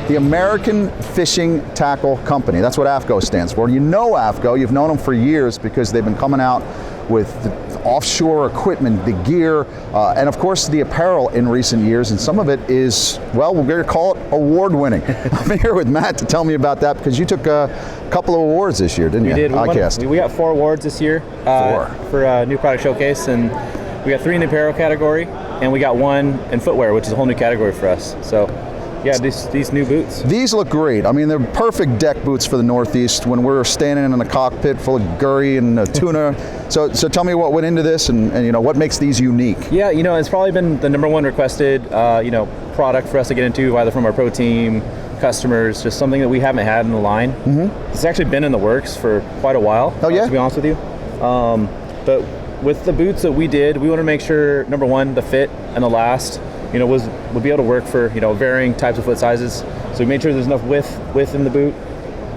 the American Fishing Tackle Company. That's what AFTCO stands for. You know AFTCO, you've known them for years because they've been coming out with the offshore equipment, the gear, and of course the apparel in recent years, and some of it is, well, we're going to call it award-winning. I'm here with Matt to tell me about that because you took a couple of awards this year, didn't you? We did. ICAST. We got 4 awards this year for a new product showcase, and we got 3 in the apparel category, and we got 1 in footwear, which is a whole new category for us. So yeah, these new boots. These look great. I mean, they're perfect deck boots for the Northeast when we're standing in a cockpit full of gurry and tuna. So tell me what went into this and you know, what makes these unique. Yeah, you know, it's probably been the #1 requested, you know, product for us to get into, either from our pro team, customers, just something that we haven't had in the line. It's actually been in the works for quite a while, oh, yeah? to be honest with you. But with the boots that we did, we want to make sure, #1, the fit and the last, you know, would be able to work for, you know, varying types of foot sizes. So we made sure there's enough width in the boot.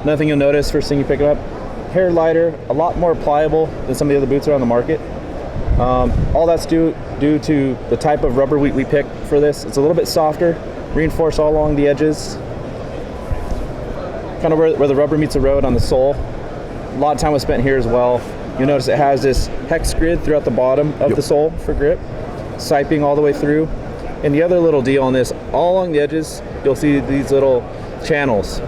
Another thing you'll notice, first thing you pick it up, hair lighter, a lot more pliable than some of the other boots that are on the market. All that's due to the type of rubber we picked for this. It's a little bit softer, reinforced all along the edges, kind of where the rubber meets the road on the sole. A lot of time was spent here as well. You'll notice it has this hex grid throughout the bottom of the sole for grip, siping all the way through. And the other little deal on this, all along the edges, you'll see these little channels.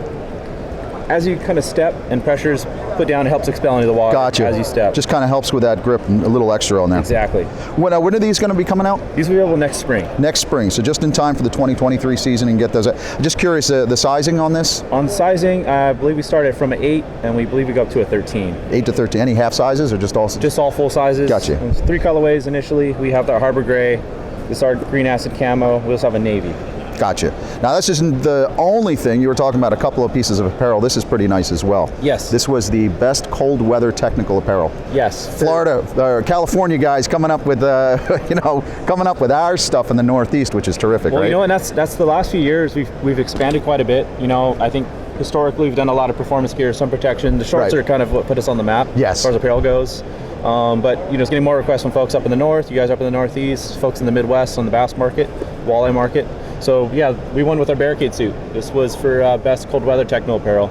As you kind of step and pressures put down, it helps expel into the water as you step. Just kind of helps with that grip and a little extra on there. Exactly. When are these going to be coming out? These will be available next spring. Next spring, so just in time for the 2023 season and get those. I'm just curious, the sizing on this? On sizing, I believe we started from an 8, and we believe we go up to a 13. 8 to 13. Any half sizes or just all? Just all full sizes. Gotcha. There's 3 colorways initially. We have the Harbor Gray, this is our green acid camo. We also have a navy. Gotcha. Now this isn't the only thing. You were talking about a couple of pieces of apparel. This is pretty nice as well. Yes. This was the best cold weather technical apparel. Yes. Florida, California guys coming up with, you know, coming up with our stuff in the Northeast, which is terrific, well, right? You know, and that's the last few years we've expanded quite a bit. You know, I think historically we've done a lot of performance gear, sun protection. The shorts are kind of what put us on the map as far as apparel goes. But you know, it's getting more requests from folks up in the north, you guys up in the Northeast, folks in the Midwest on the bass market, walleye market. So yeah, we won with our Barricade suit. This was for best cold weather techno apparel.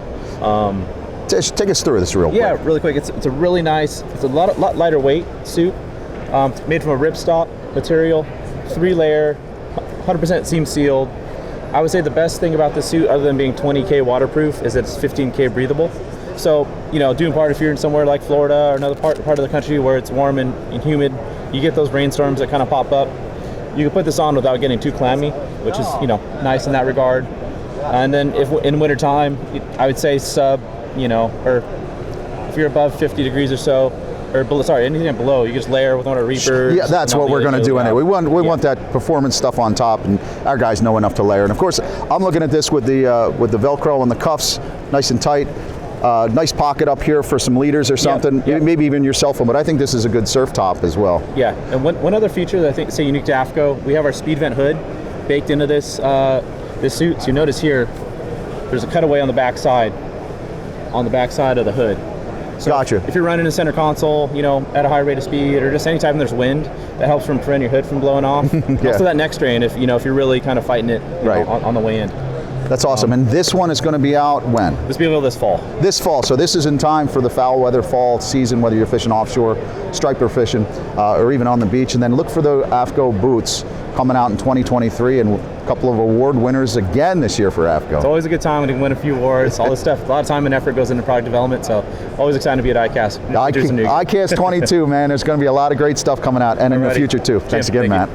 Take us through this real quick. Yeah, really quick. It's a really nice, it's a lot lighter weight suit, made from a ripstop material, 3-layer, 100% seam sealed. I would say the best thing about this suit, other than being 20K waterproof, is that it's 15K breathable. So, you know, due in part if you're in somewhere like Florida or another part of the country where it's warm and humid, you get those rainstorms that kind of pop up. You can put this on without getting too clammy, which is, you know, nice in that regard. And then if in winter time, I would say sub, you know, or if you're above 50 degrees or so, or below, sorry, anything below, you just layer with one of our Reapers. Yeah, that's what we're going to do anyway. We want that performance stuff on top, and our guys know enough to layer. And of course, I'm looking at this with the Velcro and the cuffs, nice and tight. Nice pocket up here for some leaders or something, maybe even your cell phone, but I think this is a good surf top as well. Yeah, and one other feature that I think is unique to AFTCO, we have our speed vent hood baked into this this suit. So you notice here, there's a cutaway on the back side of the hood. So gotcha. If you're running a center console, you know, at a high rate of speed, or just anytime there's wind, that helps from prevent your hood from blowing off. Also that neck strain, if you're really kind of fighting it know, on the way in. That's awesome. And this one is going to be out when? This will be available this fall. This fall. So this is in time for the foul weather fall season, whether you're fishing offshore, striper fishing, or even on the beach. And then look for the AFTCO boots coming out in 2023, and a couple of award winners again this year for AFTCO. It's always a good time when you can win a few awards. All this stuff, a lot of time and effort goes into product development, so always excited to be at ICAST. ICAST 22, man. There's going to be a lot of great stuff coming out, and in the future too. Thanks again, Matt.